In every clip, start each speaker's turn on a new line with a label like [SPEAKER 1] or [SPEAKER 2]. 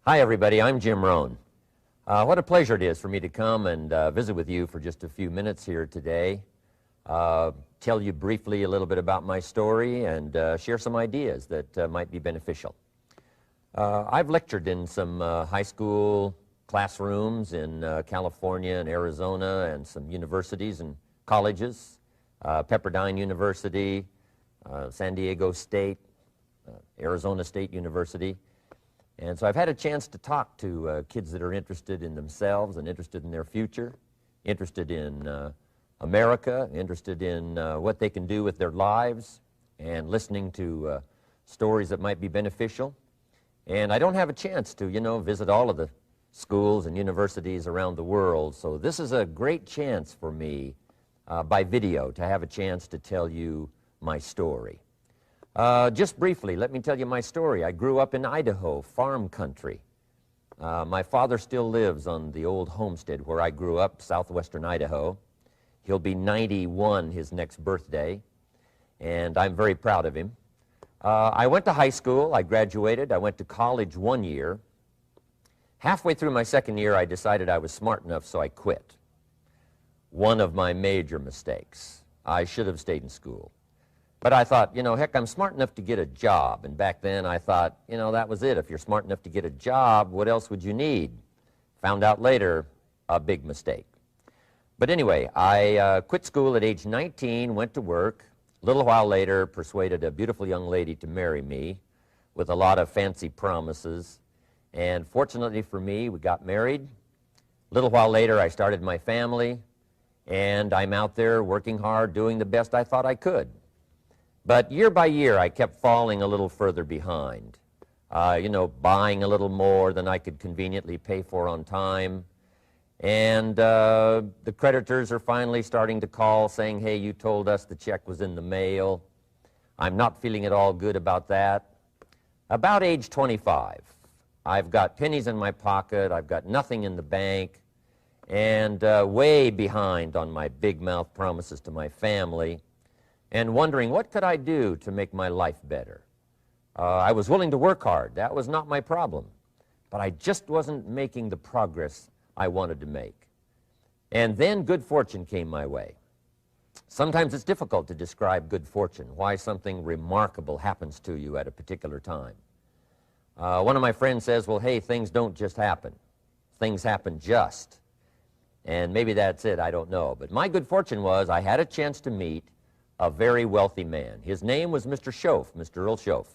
[SPEAKER 1] Hi, everybody. I'm Jim Rohn. What a pleasure it is for me to come and visit with you for just a few minutes here today. Tell you briefly a little bit about my story and share some ideas that might be beneficial. I've lectured in some high school classrooms in California and Arizona and some universities and colleges, Pepperdine University, San Diego State, Arizona State University. And so I've had a chance to talk to kids that are interested in themselves and interested in their future, interested in America, interested in what they can do with their lives, and listening to stories that might be beneficial. And I don't have a chance to, visit all of the schools and universities around the world, so this is a great chance for me by video to have a chance to tell you my story. Just briefly, let me tell you my story. I grew up in Idaho, farm country. My father still lives on the old homestead where I grew up, southwestern Idaho. He'll be 91 his next birthday, and I'm very proud of him. I went to high school. I graduated. I went to college 1 year. Halfway through my second year, I decided I was smart enough, so I quit. One of my major mistakes. I should have stayed in school. But I thought, heck, I'm smart enough to get a job. And back then I thought, that was it. If you're smart enough to get a job, what else would you need? Found out later, a big mistake. But anyway, I quit school at age 19, went to work. A little while later, persuaded a beautiful young lady to marry me with a lot of fancy promises. And fortunately for me, we got married. A little while later, I started my family. And I'm out there working hard, doing the best I thought I could. But year by year, I kept falling a little further behind, buying a little more than I could conveniently pay for on time. And the creditors are finally starting to call saying, hey, you told us the check was in the mail. I'm not feeling at all good about that. About age 25, I've got pennies in my pocket, I've got nothing in the bank, and way behind on my big mouth promises to my family, and wondering what could I do to make my life better. I was willing to work hard. That was not my problem. But I just wasn't making the progress I wanted to make. And then good fortune came my way. Sometimes it's difficult to describe good fortune, why something remarkable happens to you at a particular time. One of my friends says, well, hey, things don't just happen. Things happen just. And maybe that's it, I don't know. But my good fortune was I had a chance to meet a very wealthy man. His name was Mr. Schoaf, Mr. Earl Schoaf.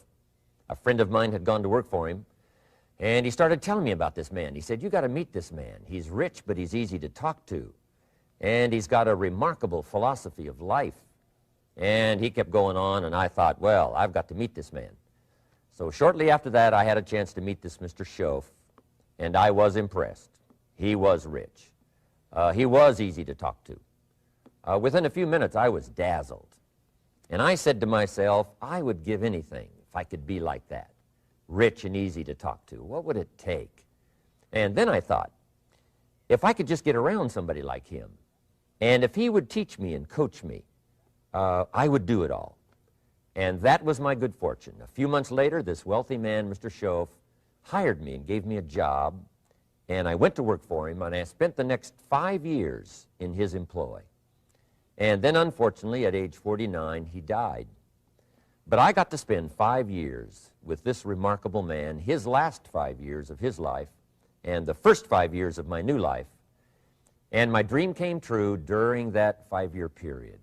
[SPEAKER 1] A friend of mine had gone to work for him, and he started telling me about this man. He said, you got to meet this man. He's rich, but he's easy to talk to. And he's got a remarkable philosophy of life. And he kept going on, and I thought, well, I've got to meet this man. So shortly after that, I had a chance to meet this Mr. Schoaf, and I was impressed. He was rich. He was easy to talk to. Within a few minutes, I was dazzled. And I said to myself, I would give anything if I could be like that, rich and easy to talk to. What would it take? And then I thought, if I could just get around somebody like him, and if he would teach me and coach me, I would do it all. And that was my good fortune. A few months later, this wealthy man, Mr. Schoaf, hired me and gave me a job, and I went to work for him, and I spent the next 5 years in his employ. And then, unfortunately, at age 49, he died. But I got to spend 5 years with this remarkable man, his last 5 years of his life, and the first 5 years of my new life. And my dream came true during that 5-year period.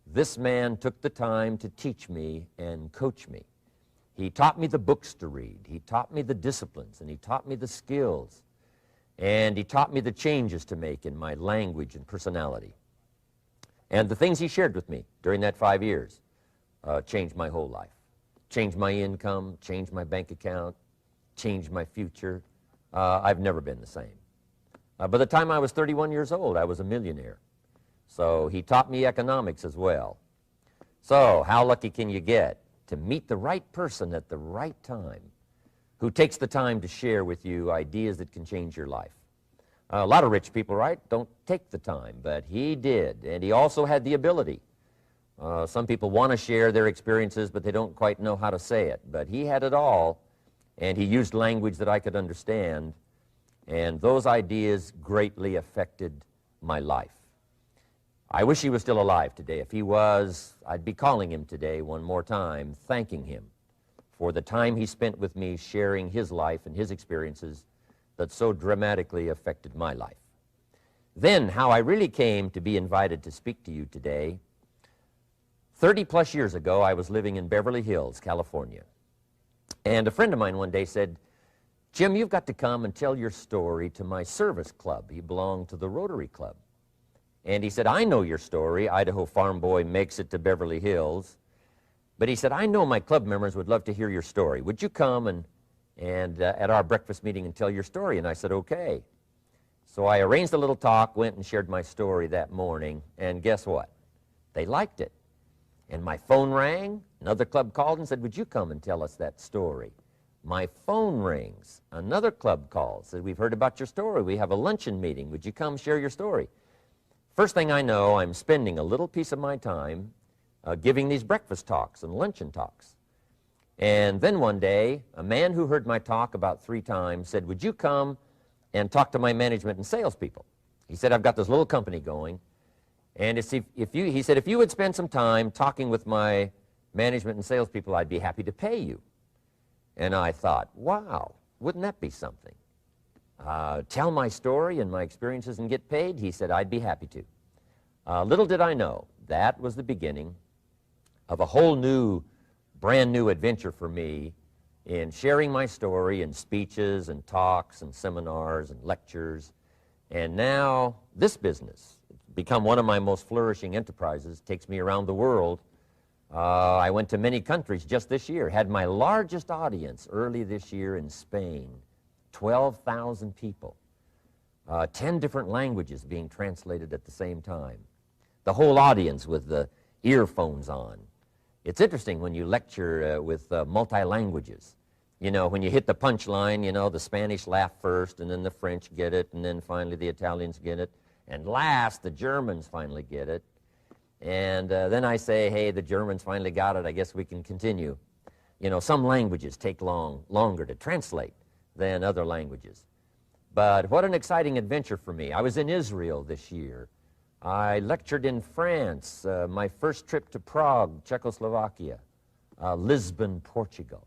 [SPEAKER 1] This man took the time to teach me and coach me. He taught me the books to read. He taught me the disciplines, and he taught me the skills. And he taught me the changes to make in my language and personality. And the things he shared with me during that 5 years changed my whole life. Changed my income, changed my bank account, changed my future. I've never been the same. By the time I was 31 years old, I was a millionaire. So he taught me economics as well. So how lucky can you get to meet the right person at the right time who takes the time to share with you ideas that can change your life? A lot of rich people, right, don't take the time, but he did, and he also had the ability. Some people want to share their experiences, but they don't quite know how to say it. But he had it all, and he used language that I could understand, and those ideas greatly affected my life. I wish he was still alive today. If he was, I'd be calling him today one more time, thanking him for the time he spent with me sharing his life and his experiences that so dramatically affected my life. Then, how I really came to be invited to speak to you today. 30-plus years ago, I was living in Beverly Hills, California. And a friend of mine one day said, "Jim, you've got to come and tell your story to my service club." He belonged to the Rotary Club. And he said, "I know your story. Idaho farm boy makes it to Beverly Hills." But he said, "I know my club members would love to hear your story. Would you come and at our breakfast meeting and tell your story?" And I said, "Okay." So I arranged a little talk, went and shared my story that morning, and guess what? They liked it. And my phone rang. Another club called and said, "Would you come and tell us that story?" My phone rings. Another club calls, said, "We've heard about your story. We have a luncheon meeting. Would you come share your story?" First thing I know, I'm spending a little piece of my time giving these breakfast talks and luncheon talks. And then one day, a man who heard my talk about 3 times said, "Would you come and talk to my management and salespeople?" He said, "I've got this little company going, and he said, if you would spend some time talking with my management and salespeople, I'd be happy to pay you." And I thought, wow, wouldn't that be something? Tell my story and my experiences and get paid? He said, "I'd be happy to." Little did I know, that was the beginning of a whole new, brand new adventure for me in sharing my story in speeches and talks and seminars and lectures. And now this business, it's become one of my most flourishing enterprises, takes me around the world. I went to many countries just this year, had my largest audience early this year in Spain, 12,000 people, 10 different languages being translated at the same time, the whole audience with the earphones on. It's interesting when you lecture with multi-languages. You know, when you hit the punchline, you know, the Spanish laugh first, and then the French get it, and then finally the Italians get it, and last the Germans finally get it. And then I say, "Hey, the Germans finally got it, I guess we can continue." You know, some languages take longer to translate than other languages. But what an exciting adventure for me. I was in Israel this year. I lectured in France, my first trip to Prague, Czechoslovakia, Lisbon, Portugal.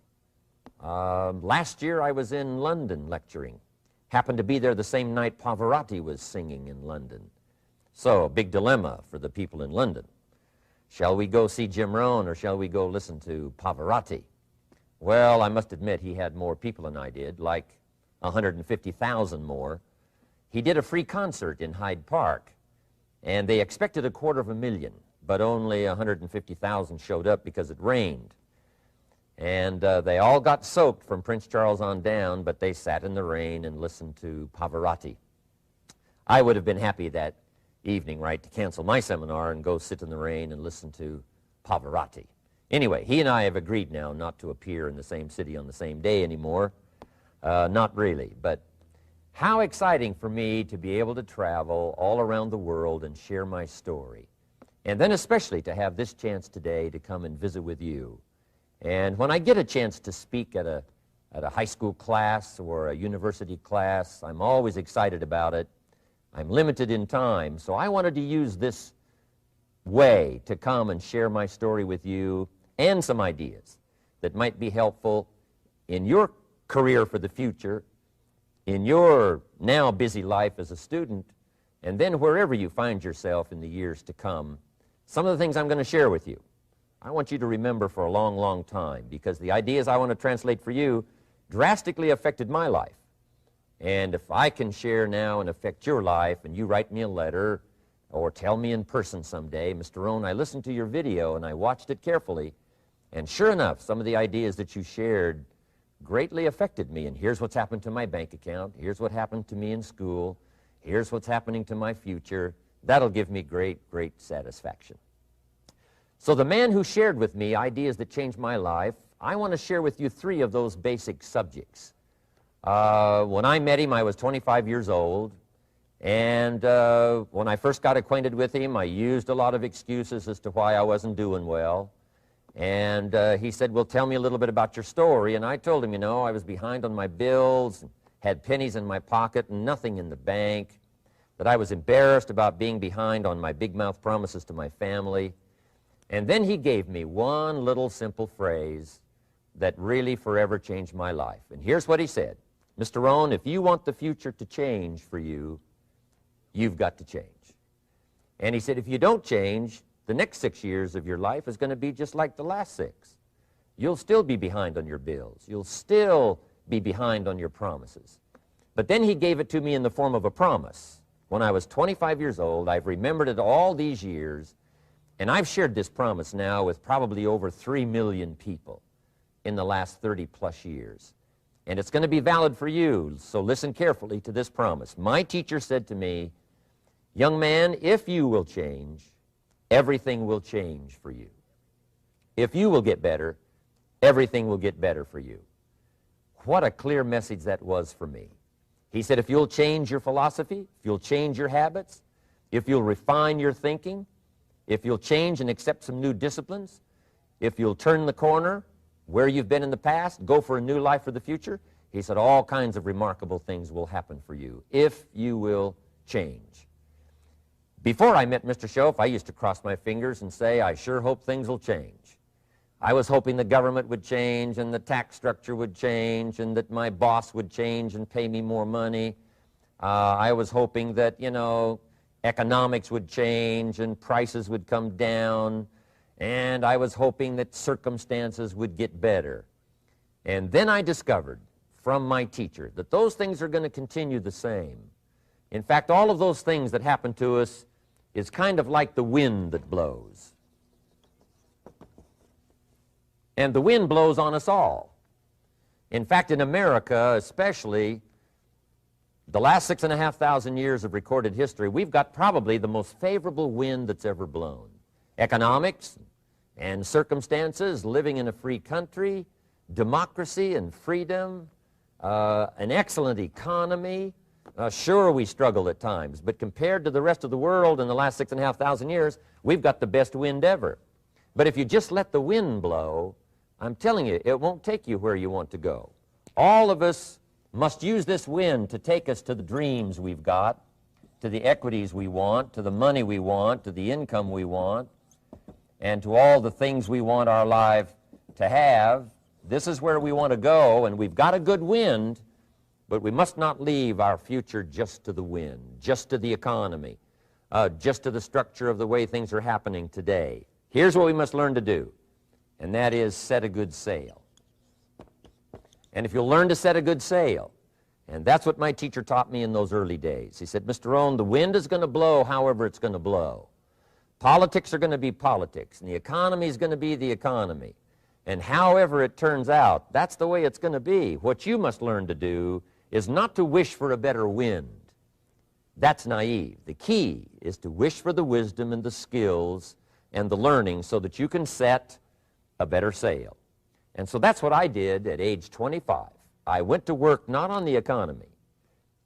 [SPEAKER 1] Last year I was in London lecturing. Happened to be there the same night Pavarotti was singing in London. So, a big dilemma for the people in London. Shall we go see Jim Rohn or shall we go listen to Pavarotti? Well, I must admit he had more people than I did, like 150,000 more. He did a free concert in Hyde Park, and they expected 250,000, but only 150,000 showed up because it rained. And they all got soaked from Prince Charles on down, but they sat in the rain and listened to Pavarotti. I would have been happy that evening, right, to cancel my seminar and go sit in the rain and listen to Pavarotti. Anyway, he and I have agreed now not to appear in the same city on the same day anymore. Not really, but how exciting for me to be able to travel all around the world and share my story. And then especially to have this chance today to come and visit with you. And when I get a chance to speak at a high school class or a university class, I'm always excited about it. I'm limited in time, so I wanted to use this way to come and share my story with you and some ideas that might be helpful in your career for the future, in your now busy life as a student, and then wherever you find yourself in the years to come. Some of the things I'm going to share with you, I want you to remember for a long, long time, because the ideas I want to translate for you drastically affected my life. And if I can share now and affect your life, and you write me a letter or tell me in person someday, "Mr. Rohn, I listened to your video and I watched it carefully, and sure enough, some of the ideas that you shared greatly affected me, and here's what's happened to my bank account, here's what happened to me in school, here's what's happening to my future," that'll give me great, great satisfaction. So the man who shared with me ideas that changed my life, I want to share with you 3 of those basic subjects. When I met him, I was 25 years old, and when I first got acquainted with him, I used a lot of excuses as to why I wasn't doing well. And he said, well, tell me a little bit about your story. And I told him, you know, I was behind on my bills, had pennies in my pocket and nothing in the bank, that I was embarrassed about being behind on my big mouth promises to my family. And then he gave me one little simple phrase that really forever changed my life. And here's what he said: Mr. Rohn, if you want the future to change for you, you've got to change. And he said, if you don't change, the next 6 years of your life is going to be just like the last 6. You'll still be behind on your bills. You'll still be behind on your promises. But then he gave it to me in the form of a promise. When I was 25 years old, I've remembered it all these years, and I've shared this promise now with probably over 3 million people in the last 30-plus years. And it's going to be valid for you, so listen carefully to this promise. My teacher said to me, young man, if you will change, everything will change for you. If you will get better, everything will get better for you. What a clear message that was for me. He said, if you'll change your philosophy, if you'll change your habits, if you'll refine your thinking, if you'll change and accept some new disciplines, if you'll turn the corner where you've been in the past, go for a new life for the future, he said all kinds of remarkable things will happen for you if you will change. Before I met Mr. Shoaff, I used to cross my fingers and say, I sure hope things will change. I was hoping the government would change and the tax structure would change and that my boss would change and pay me more money. I was hoping that, you know, economics would change and prices would come down, and I was hoping that circumstances would get better. And then I discovered from my teacher that those things are going to continue the same. In fact, all of those things that happen to us is kind of like the wind that blows. And the wind blows on us all. In fact, in America especially, the last 6,500 years of recorded history, we've got probably the most favorable wind that's ever blown. Economics and circumstances, living in a free country, democracy and freedom, an excellent economy. Sure, we struggle at times, but compared to the rest of the world in the last 6,500 years, we've got the best wind ever. But if you just let the wind blow, I'm telling you, it won't take you where you want to go. All of us must use this wind to take us to the dreams we've got, to the equities we want, to the money we want, to the income we want, and to all the things we want our life to have. This is where we want to go, and we've got a good wind, but we must not leave our future just to the wind, just to the economy, just to the structure of the way things are happening today. Here's what we must learn to do, and that is set a good sail. And if you'll learn to set a good sail, and that's what my teacher taught me in those early days. He said, Mr. Rohn, the wind is going to blow however it's going to blow. Politics are going to be politics, and the economy is going to be the economy. And however it turns out, that's the way it's going to be. What you must learn to do is not to wish for a better wind. That's naive. The key is to wish for the wisdom and the skills and the learning so that you can set a better sail. And so that's what I did at age 25. I went to work not on the economy.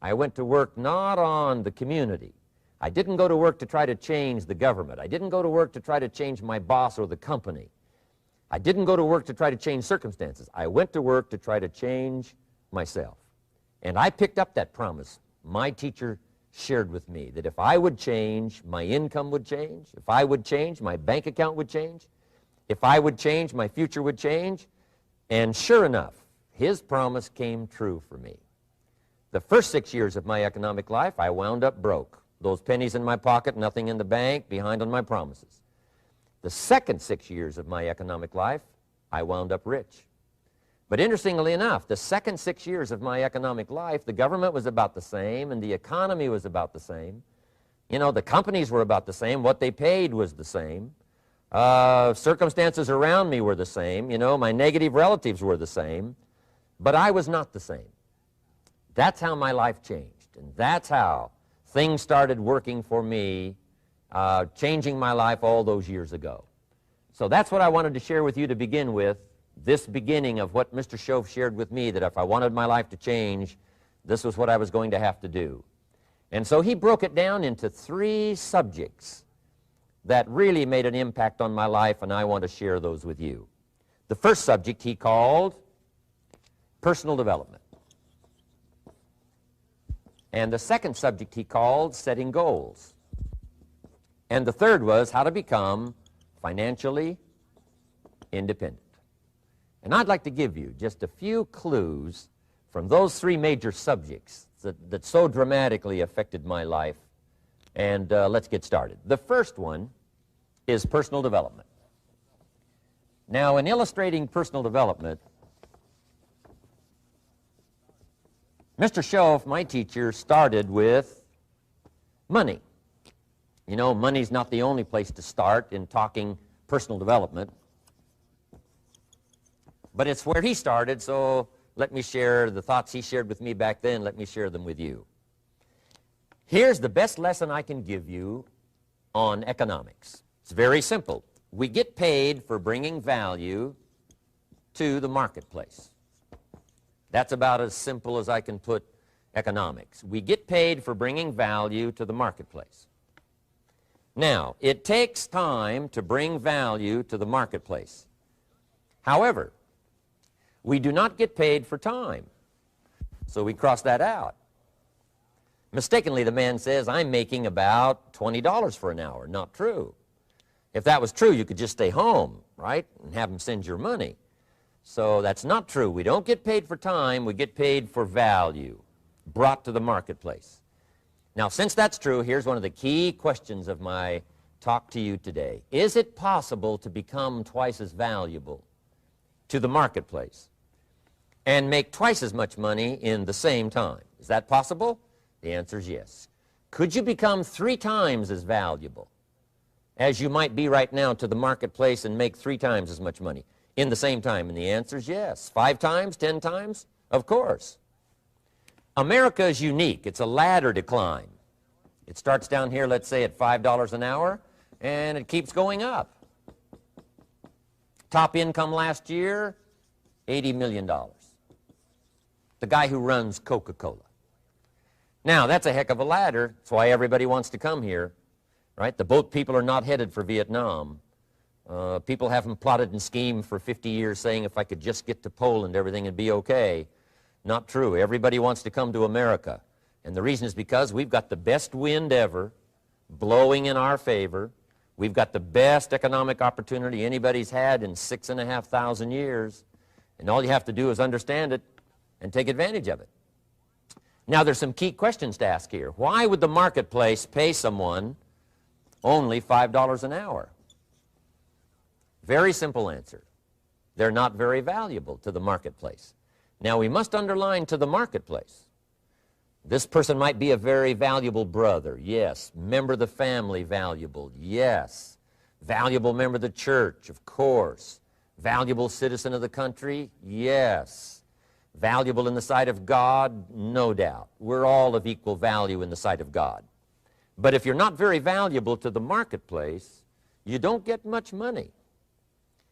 [SPEAKER 1] I went to work not on the community. I didn't go to work to try to change the government. I didn't go to work to try to change my boss or the company. I didn't go to work to try to change circumstances. I went to work to try to change myself. And I picked up that promise my teacher shared with me, that if I would change, my income would change. If I would change, my bank account would change. If I would change, my future would change. And sure enough, his promise came true for me. The first 6 years of my economic life, I wound up broke. Those pennies in my pocket, nothing in the bank, behind on my promises. The second 6 years of my economic life, I wound up rich. But interestingly enough, the second 6 years of my economic life, the government was about the same and the economy was about the same. You know, the companies were about the same. What they paid was the same. Circumstances around me were the same. You know, my negative relatives were the same. But I was not the same. That's how my life changed. And that's how things started working for me, changing my life all those years ago. So that's what I wanted to share with you to begin with, this beginning of what Mr. Shoaff shared with me, that if I wanted my life to change, this was what I was going to have to do. And so he broke it down into 3 subjects that really made an impact on my life, and I want to share those with you. The first subject he called personal development. And the second subject he called setting goals. And the third was how to become financially independent. And I'd like to give you just a few clues from those three major subjects that so dramatically affected my life. And let's get started. The first one is personal development. Now, in illustrating personal development, Mr. Schoaf, my teacher, started with money. You know, money's not the only place to start in talking personal development, but it's where he started, so let me share the thoughts he shared with me back then. Let me share them with you. Here's the best lesson I can give you on economics. It's very simple. We get paid for bringing value to the marketplace. That's about as simple as I can put economics. We get paid for bringing value to the marketplace. Now, it takes time to bring value to the marketplace. However, we do not get paid for time, so we cross that out. Mistakenly, the man says, I'm making about $20 for an hour. Not true. If that was true, you could just stay home, right, and have them send your money. So that's not true. We don't get paid for time. We get paid for value brought to the marketplace. Now, since that's true, here's one of the key questions of my talk to you today. Is it possible to become twice as valuable to the marketplace and make twice as much money in the same time? Is that possible? The answer is yes. Could you become 3 times as valuable as you might be right now to the marketplace and make 3 times as much money in the same time? And the answer is yes. 5 times, 10 times? Of course. America is unique. It's a ladder to climb. It starts down here, let's say, at $5 an hour, and it keeps going up. Top income last year, $80 million. The guy who runs Coca-Cola. Now, that's a heck of a ladder. That's why everybody wants to come here, right? The boat people are not headed for Vietnam. People haven't plotted and schemed for 50 years saying if I could just get to Poland, everything would be okay. Not true. Everybody wants to come to America. And the reason is because we've got the best wind ever blowing in our favor. We've got the best economic opportunity anybody's had in 6,500 years. And all you have to do is understand it and take advantage of it. Now, there's some key questions to ask here. Why would the marketplace pay someone only $5 an hour? Very simple answer. They're not very valuable to the marketplace. Now, we must underline to the marketplace. This person might be a very valuable brother, yes. Member of the family, valuable, yes. Valuable member of the church, of course. Valuable citizen of the country, yes. Valuable in the sight of God, no doubt. We're all of equal value in the sight of God. But if you're not very valuable to the marketplace, you don't get much money.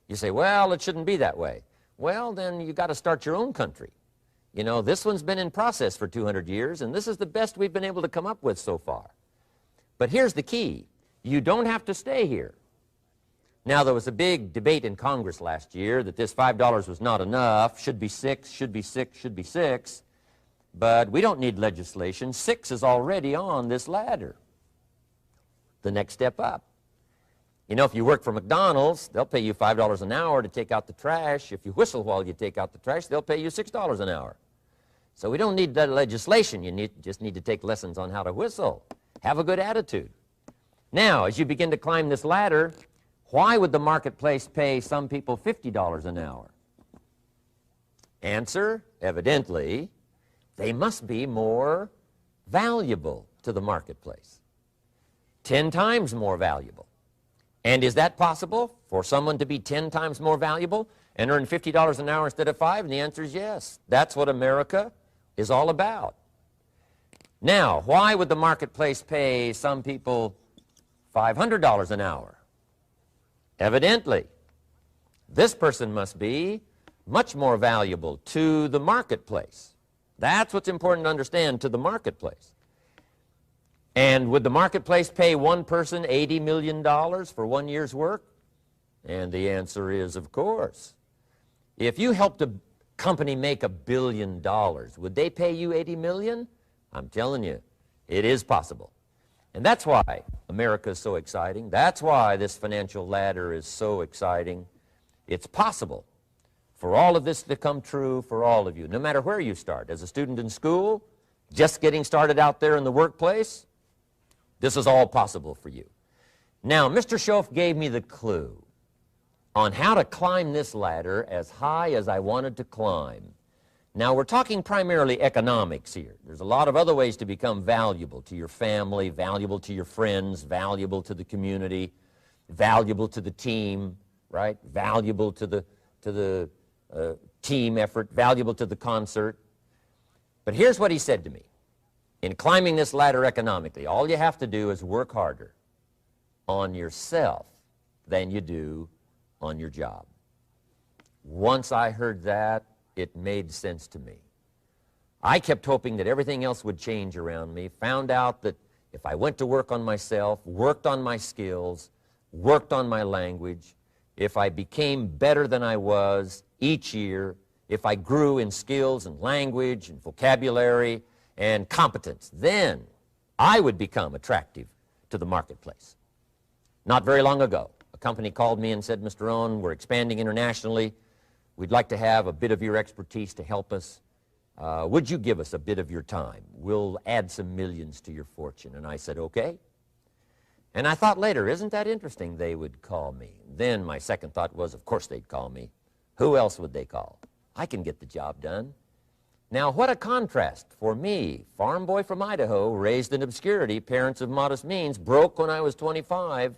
[SPEAKER 1] You say, well, it shouldn't be that way. Well, then you got to start your own country. You know, this one's been in process for 200 years, and this is the best we've been able to come up with so far. But here's the key. You don't have to stay here. Now, there was a big debate in Congress last year that this $5 was not enough, should be 6, should be 6, should be 6. But we don't need legislation. 6 is already on this ladder. The next step up. You know, if you work for McDonald's, they'll pay you $5 an hour to take out the trash. If you whistle while you take out the trash, they'll pay you $6 an hour. So we don't need legislation. You just need to take lessons on how to whistle. Have a good attitude. Now, as you begin to climb this ladder, why would the marketplace pay some people $50 an hour? Answer, evidently, they must be more valuable to the marketplace. 10 times more valuable. And is that possible for someone to be 10 times more valuable and earn $50 an hour instead of 5? And the answer is yes. That's what America is all about. Now, why would the marketplace pay some people $500 an hour? Evidently, this person must be much more valuable to the marketplace. That's what's important to understand, to the marketplace. And would the marketplace pay one person $80 million for 1 year's work? And the answer is, of course. If you helped a company make $1 billion, would they pay you $80 million? I'm telling you, it is possible. And that's why America is so exciting. That's why this financial ladder is so exciting. It's possible for all of this to come true for all of you, no matter where you start. As a student in school, just getting started out there in the workplace, this is all possible for you. Now, Mr. Shoaff gave me the clue on how to climb this ladder as high as I wanted to climb. Now, we're talking primarily economics here. There's a lot of other ways to become valuable to your family, valuable to your friends, valuable to the community, valuable to the team, right? Valuable to the team effort, valuable to the concert. But here's what he said to me. In climbing this ladder economically, all you have to do is work harder on yourself than you do on your job. Once I heard that, it made sense to me. I kept hoping that everything else would change around me, found out that if I went to work on myself, worked on my skills, worked on my language, if I became better than I was each year, if I grew in skills and language and vocabulary and competence, then I would become attractive to the marketplace. Not very long ago, a company called me and said, Mr. Rohn, we're expanding internationally. We'd like to have a bit of your expertise to help us. Would you give us a bit of your time? We'll add some millions to your fortune. And I said, okay. And I thought later, isn't that interesting? They would call me. Then my second thought was, of course they'd call me. Who else would they call? I can get the job done. Now, what a contrast for me, farm boy from Idaho, raised in obscurity, parents of modest means, broke when I was 25.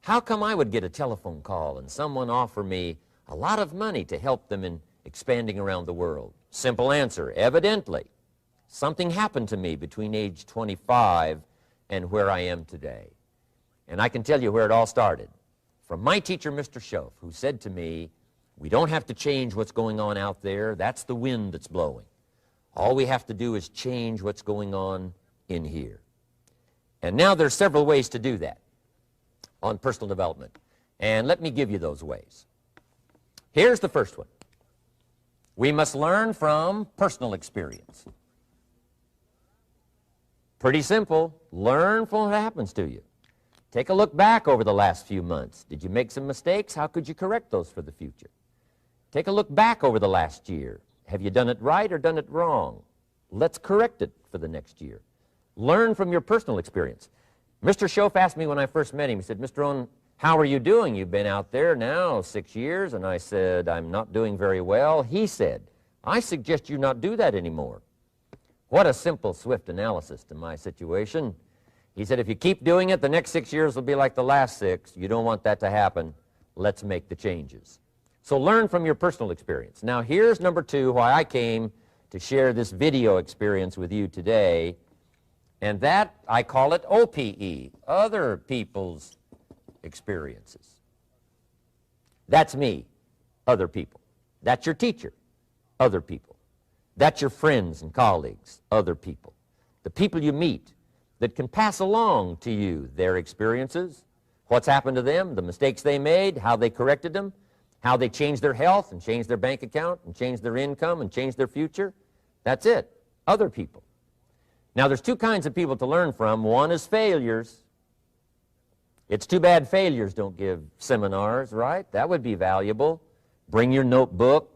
[SPEAKER 1] How come I would get a telephone call and someone offer me a lot of money to help them in expanding around the world? Simple answer, evidently. Something happened to me between age 25 and where I am today. And I can tell you where it all started. From my teacher, Mr. Shoaff, who said to me, we don't have to change what's going on out there. That's the wind that's blowing. All we have to do is change what's going on in here. And now there's several ways to do that on personal development. And let me give you those ways. Here's the first one. We must learn from personal experience. Pretty simple. Learn from what happens to you. Take a look back over the last few months. Did you make some mistakes? How could you correct those for the future? Take a look back over the last year. Have you done it right or done it wrong? Let's correct it for the next year. Learn from your personal experience. Mr. Shoaff asked me when I first met him, he said, Mr. Rohn, how are you doing? You've been out there now 6 years. And I said, I'm not doing very well. He said, I suggest you not do that anymore. What a simple, swift analysis to my situation. He said, if you keep doing it, the next 6 years will be like the last 6. You don't want that to happen. Let's make the changes. So learn from your personal experience. Now here's number 2, why I came to share this video experience with you today. And that, I call it OPE, other people's experiences. That's me, other people. That's your teacher, other people. That's your friends and colleagues, other people. The people you meet that can pass along to you their experiences, what's happened to them, the mistakes they made, how they corrected them, how they changed their health and changed their bank account and changed their income and changed their future. That's it, other people. Now, there's 2 kinds of people to learn from. One is failures. It's too bad failures don't give seminars, right? That would be valuable. Bring your notebook,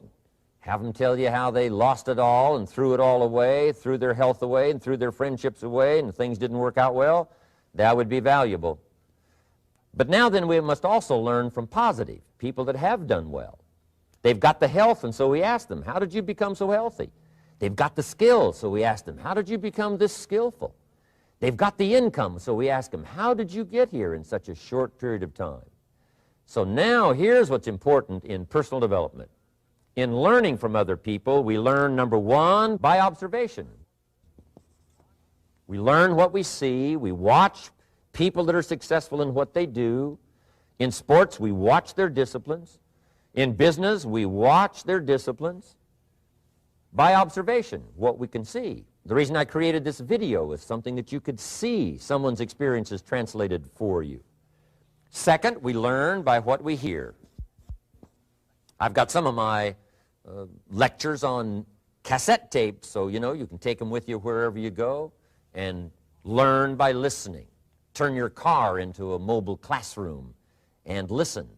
[SPEAKER 1] have them tell you how they lost it all and threw it all away, threw their health away and threw their friendships away and things didn't work out well. That would be valuable. But now then we must also learn from positive, people that have done well. They've got the health, and so we ask them, how did you become so healthy? They've got the skills, so we ask them, how did you become this skillful? They've got the income, so we ask them, how did you get here in such a short period of time? So now here's what's important in personal development. In learning from other people, we learn, number 1, by observation. We learn what we see. We watch people that are successful in what they do. In sports, we watch their disciplines. In business, we watch their disciplines. By observation, what we can see, The reason I created this video is something that you could see someone's experiences translated for you. Second, we learn by what we hear. I've got some of my lectures on cassette tapes, so you can take them with you wherever you go and learn by listening. Turn your car into a mobile classroom and listen.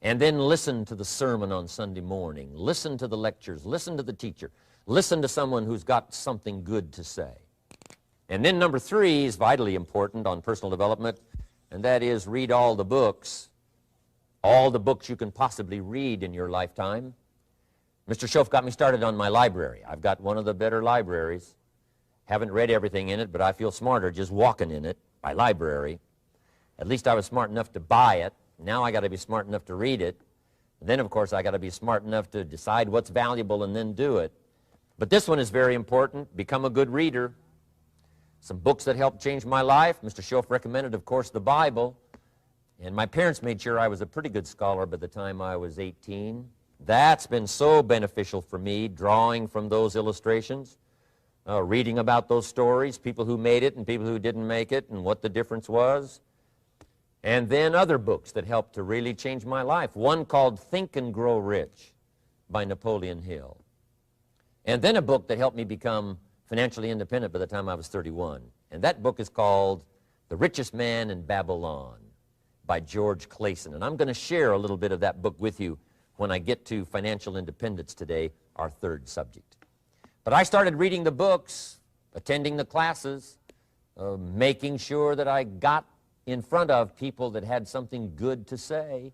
[SPEAKER 1] And then listen to the sermon on Sunday morning. Listen to the lectures. Listen to the teacher. Listen to someone who's got something good to say. And then number 3 is vitally important on personal development, and that is read all the books you can possibly read in your lifetime. Mr. Schoaf got me started on my library. I've got one of the better libraries. Haven't read everything in it, but I feel smarter just walking in it, my library. At least I was smart enough to buy it. Now I got to be smart enough to read it. And then, of course, I got to be smart enough to decide what's valuable and then do it. But this one is very important. Become a good reader. Some books that helped change my life. Mr. Schoaf recommended, of course, the Bible. And my parents made sure I was a pretty good scholar by the time I was 18. That's been so beneficial for me, drawing from those illustrations, reading about those stories, people who made it and people who didn't make it, and what the difference was. And then other books that helped to really change my life. One called Think and Grow Rich by Napoleon Hill. And then a book that helped me become financially independent by the time I was 31. And that book is called The Richest Man in Babylon by George Clason. And I'm going to share a little bit of that book with you when I get to financial independence today, our 3rd subject. But I started reading the books, attending the classes, making sure that I got in front of people that had something good to say.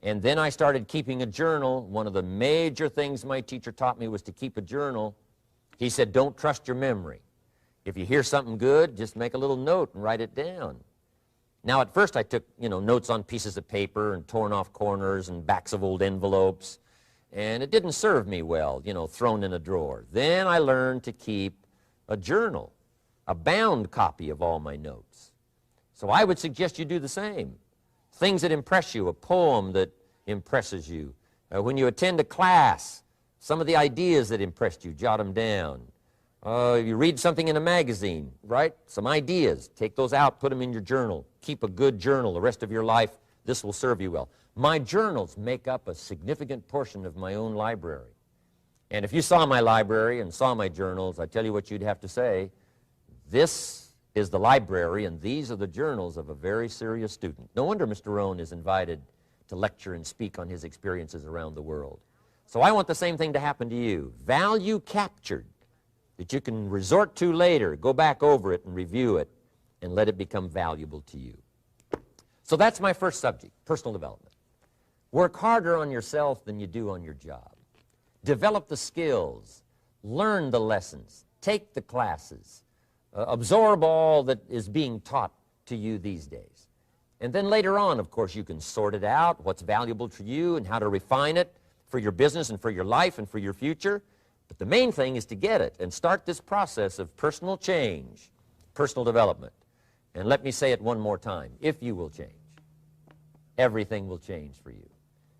[SPEAKER 1] And then I started keeping a journal. One of the major things my teacher taught me was to keep a journal. He said, don't trust your memory. If you hear something good, just make a little note and write it down. Now, at first I took, notes on pieces of paper and torn off corners and backs of old envelopes. And it didn't serve me well, thrown in a drawer. Then I learned to keep a journal, a bound copy of all my notes. So I would suggest you do the same. Things that impress you, a poem that impresses you. When you attend a class, some of the ideas that impressed you, jot them down. You read something in a magazine, right? Some ideas. Take those out, put them in your journal. Keep a good journal the rest of your life. This will serve you well. My journals make up a significant portion of my own library. And if you saw my library and saw my journals, I tell you what you'd have to say. This is the library, and these are the journals of a very serious student. No wonder Mr. Rohn is invited to lecture and speak on his experiences around the world. So I want the same thing to happen to you. Value captured that you can resort to later, go back over it and review it, and let it become valuable to you. So that's my first subject, personal development. Work harder on yourself than you do on your job. Develop the skills, learn the lessons, take the classes, absorb all that is being taught to you these days. And then later on, of course, you can sort it out, what's valuable to you and how to refine it for your business and for your life and for your future. But the main thing is to get it and start this process of personal change, personal development. And let me say it one more time. If you will change, everything will change for you.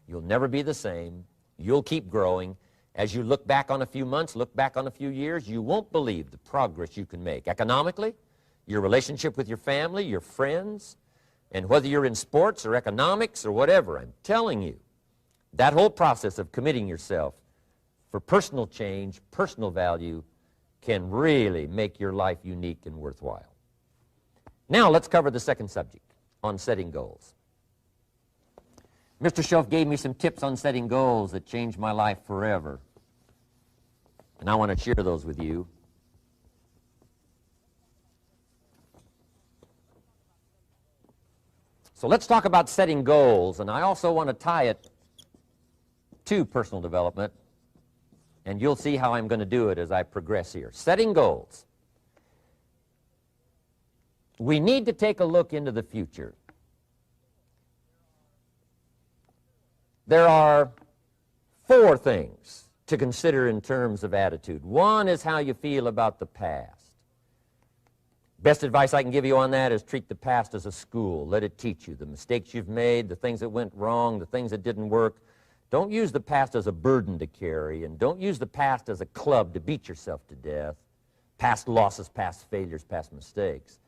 [SPEAKER 1] You'll never be the same. You'll keep growing. As you look back on a few months, look back on a few years, you won't believe the progress you can make economically, your relationship with your family, your friends, and whether you're in sports or economics or whatever. I'm telling you, that whole process of committing yourself for personal change, personal value, can really make your life unique and worthwhile. Now let's cover the 2nd subject, on setting goals. Mr. Schoaf gave me some tips on setting goals that changed my life forever. And I want to share those with you. So let's talk about setting goals, and I also want to tie it to personal development, and you'll see how I'm going to do it as I progress here. Setting goals. We need to take a look into the future. There are 4 things to consider in terms of attitude. One is how you feel about the past. Best advice I can give you on that is treat the past as a school. Let it teach you the mistakes you've made, the things that went wrong, the things that didn't work. Don't use the past as a burden to carry, and don't use the past as a club to beat yourself to death. past losses, past failures, past mistakes.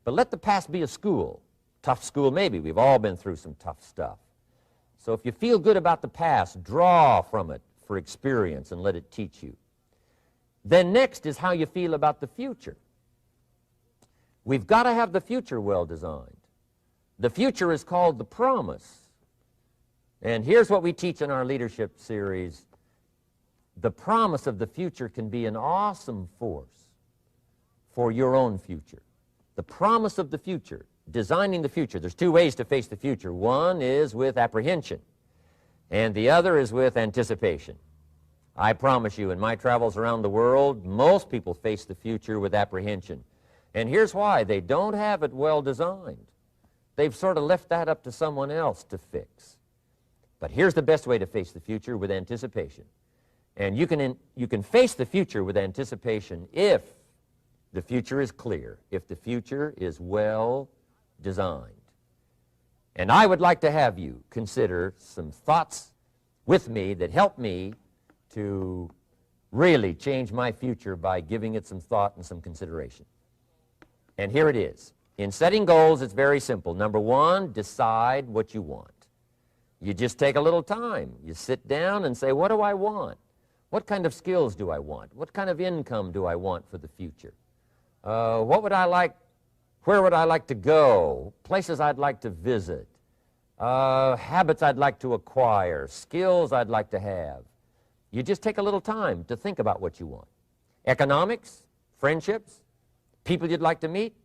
[SPEAKER 1] But let the past be a school. Tough school maybe. We've all been through some tough stuff. So if you feel good about the past, draw from it for experience and let it teach you. Then next is how you feel about the future. We've got to have the future well designed. The future is called the promise. And here's what we teach in our leadership series. The promise of the future can be an awesome force for your own future. The promise of the future, designing the future. There's two ways to face the future. One is with apprehension, and the other is with anticipation. I promise you, in my travels around the world, most people face the future with apprehension. And here's why. They don't have it well designed. They've sort of left that up to someone else to fix. But here's the best way to face the future, with anticipation. And you can face the future with anticipation if the future is clear, if the future is well designed. And I would like to have you consider some thoughts with me that help me to really change my future by giving it some thought and some consideration. And here it is. In setting goals, it's very simple. Number one, decide what you want. You just take a little time. You sit down and say, what do I want? What kind of skills do I want? What kind of income do I want for the future? What would I like? Where would I like to go? Places I'd like to visit. Habits I'd like to acquire. Skills I'd like to have. You just take a little time to think about what you want. Economics, friendships, people you'd like to meet,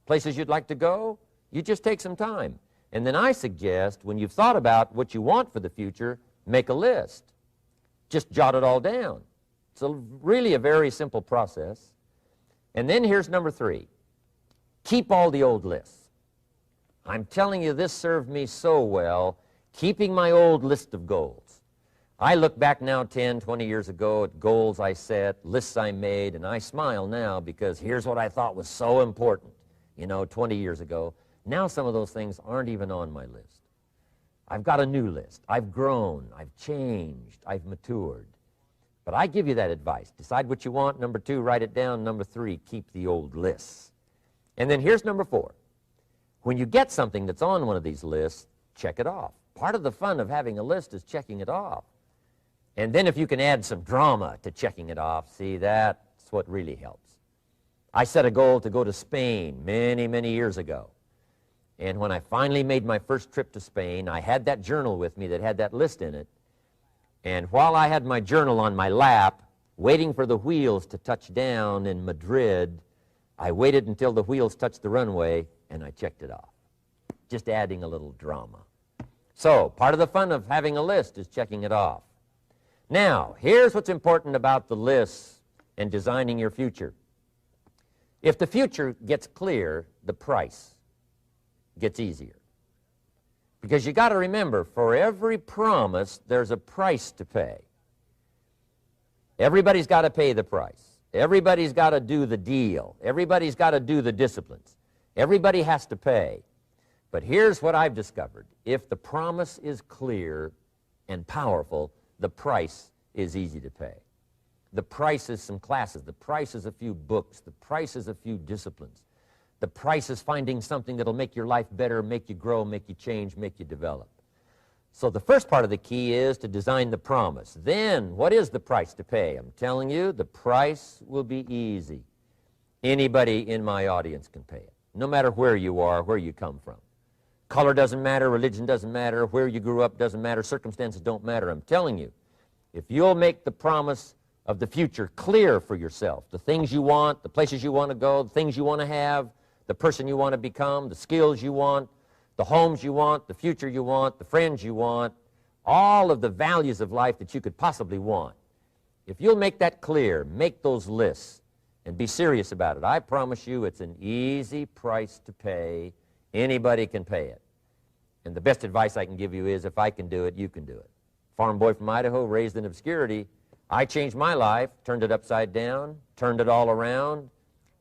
[SPEAKER 1] places you'd like to go. You just take some time. And then I suggest, when you've thought about what you want for the future, make a list. Just jot it all down. It's really a very simple process. And then here's number three. Keep all the old lists. I'm telling you, this served me so well, keeping my old list of goals. I look back now 10, 20 years ago at goals I set, lists I made, and I smile now because here's what I thought was so important, 20 years ago. Now some of those things aren't even on my list. I've got a new list. I've grown. I've changed. I've matured. But I give you that advice. Decide what you want. Number two, write it down. Number three, keep the old lists. And then here's number four. When you get something that's on one of these lists, check it off. Part of the fun of having a list is checking it off. And then if you can add some drama to checking it off, see, that's what really helps. I set a goal to go to Spain many, many years ago. And when I finally made my first trip to Spain, I had that journal with me that had that list in it. And while I had my journal on my lap, waiting for the wheels to touch down in Madrid, I waited until the wheels touched the runway, and I checked it off. Just adding a little drama. So, part of the fun of having a list is checking it off. Now, here's what's important about the lists and designing your future. If the future gets clear, the price gets easier. Because you got to remember, for every promise, there's a price to pay. Everybody's got to pay the price. Everybody's got to do the deal. Everybody's got to do the disciplines. Everybody has to pay. But here's what I've discovered. If the promise is clear and powerful, the price is easy to pay. The price is some classes. The price is a few books. The price is a few disciplines. The price is finding something that'll make your life better, make you grow, make you change, make you develop. So the first part of the key is to design the promise. Then, what is the price to pay? I'm telling you, the price will be easy. Anybody in my audience can pay it, no matter where you are, where you come from. Color doesn't matter, religion doesn't matter, where you grew up doesn't matter, circumstances don't matter. I'm telling you, if you'll make the promise of the future clear for yourself, the things you want, the places you want to go, the things you want to have, the person you want to become, the skills you want, the homes you want, the future you want, the friends you want, all of the values of life that you could possibly want. If you'll make that clear, make those lists, and be serious about it, I promise you it's an easy price to pay. Anybody can pay it. And the best advice I can give you is, if I can do it, you can do it. Farm boy from Idaho, raised in obscurity, I changed my life, turned it upside down, turned it all around,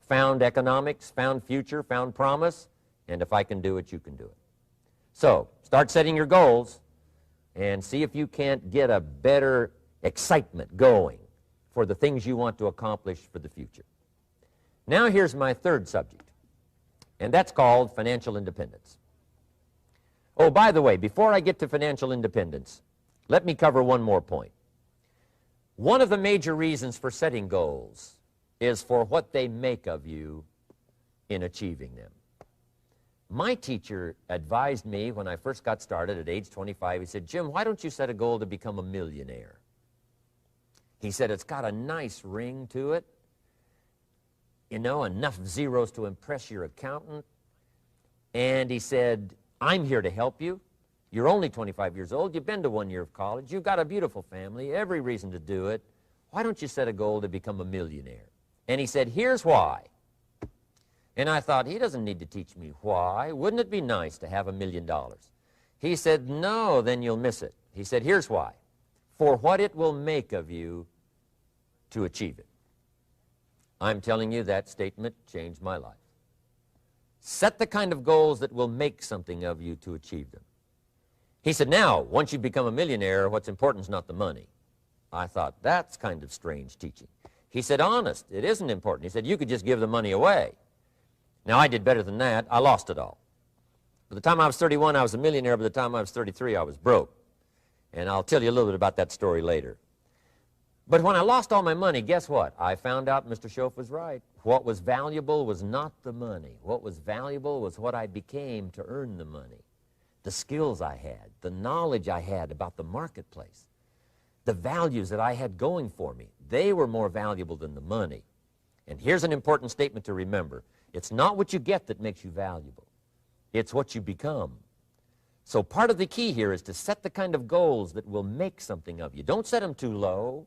[SPEAKER 1] found economics, found future, found promise, and if I can do it, you can do it. So, start setting your goals and see if you can't get a better excitement going for the things you want to accomplish for the future. Now here's my third subject, and that's called financial independence. Oh, by the way, before I get to financial independence, let me cover one more point. One of the major reasons for setting goals is for what they make of you in achieving them. My teacher advised me when I first got started at age 25, he said, Jim, why don't you set a goal to become a millionaire? He said, it's got a nice ring to it, you know, enough zeros to impress your accountant. And he said, I'm here to help you. You're only 25 years old. You've been to 1 year of college. You've got a beautiful family, every reason to do it. Why don't you set a goal to become a millionaire? And he said, here's why. And I thought, he doesn't need to teach me why. Wouldn't it be nice to have $1 million? He said, no, then you'll miss it. He said, here's why. For what it will make of you to achieve it. I'm telling you, that statement changed my life. Set the kind of goals that will make something of you to achieve them. He said, now, once you become a millionaire, what's important is not the money. I thought, that's kind of strange teaching. He said, honest, it isn't important. He said, you could just give the money away. Now, I did better than that. I lost it all. By the time I was 31, I was a millionaire. By the time I was 33, I was broke. And I'll tell you a little bit about that story later. But when I lost all my money, guess what? I found out Mr. Schoaf was right. What was valuable was not the money. What was valuable was what I became to earn the money. The skills I had, the knowledge I had about the marketplace, the values that I had going for me. They were more valuable than the money. And here's an important statement to remember. It's not what you get that makes you valuable. It's what you become. So part of the key here is to set the kind of goals that will make something of you. Don't set them too low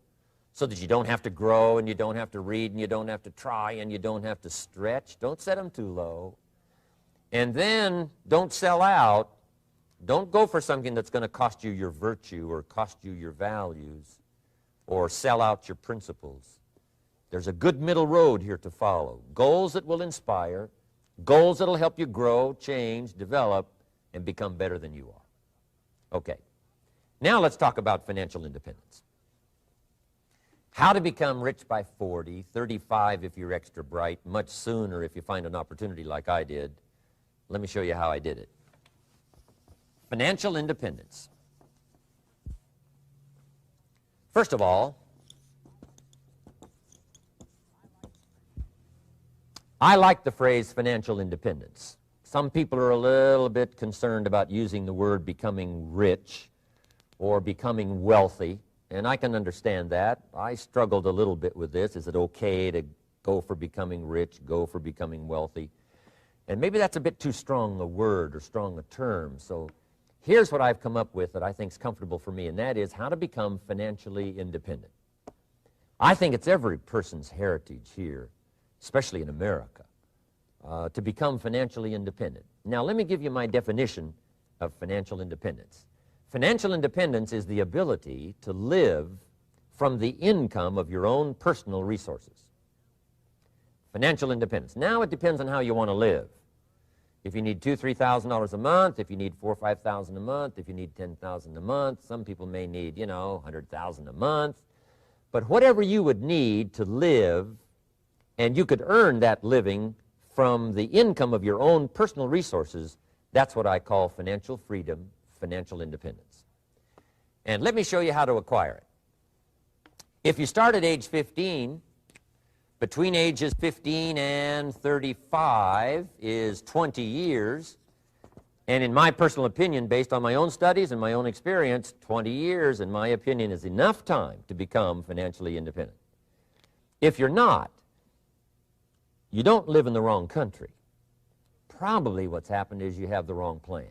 [SPEAKER 1] so that you don't have to grow and you don't have to read and you don't have to try and you don't have to stretch. Don't set them too low. And then don't sell out. Don't go for something that's going to cost you your virtue or cost you your values or sell out your principles. There's a good middle road here to follow. Goals that will inspire, goals that will help you grow, change, develop, and become better than you are. Okay. Now let's talk about financial independence. How to become rich by 40, 35 if you're extra bright, much sooner if you find an opportunity like I did. Let me show you how I did it. Financial independence. First of all, I like the phrase financial independence. Some people are a little bit concerned about using the word becoming rich or becoming wealthy, and I can understand that. I struggled a little bit with this. Is it okay to go for becoming rich, go for becoming wealthy? And maybe that's a bit too strong a word or strong a term. So here's what I've come up with that I think is comfortable for me, and that is how to become financially independent. I think it's every person's heritage here, especially in America, to become financially independent. Now, let me give you my definition of financial independence. Financial independence is the ability to live from the income of your own personal resources. Financial independence. Now, it depends on how you want to live. If you need $2,000, $3,000 a month, if you need $4,000 or $5,000 a month, if you need $10,000 a month, some people may need, $100,000 a month. But whatever you would need to live, and you could earn that living from the income of your own personal resources, that's what I call financial freedom, financial independence. And let me show you how to acquire it. If you start at age 15, between ages 15 and 35 is 20 years, and in my personal opinion, based on my own studies and my own experience, 20 years, in my opinion, is enough time to become financially independent. If you're not, you don't live in the wrong country. Probably what's happened is you have the wrong plan.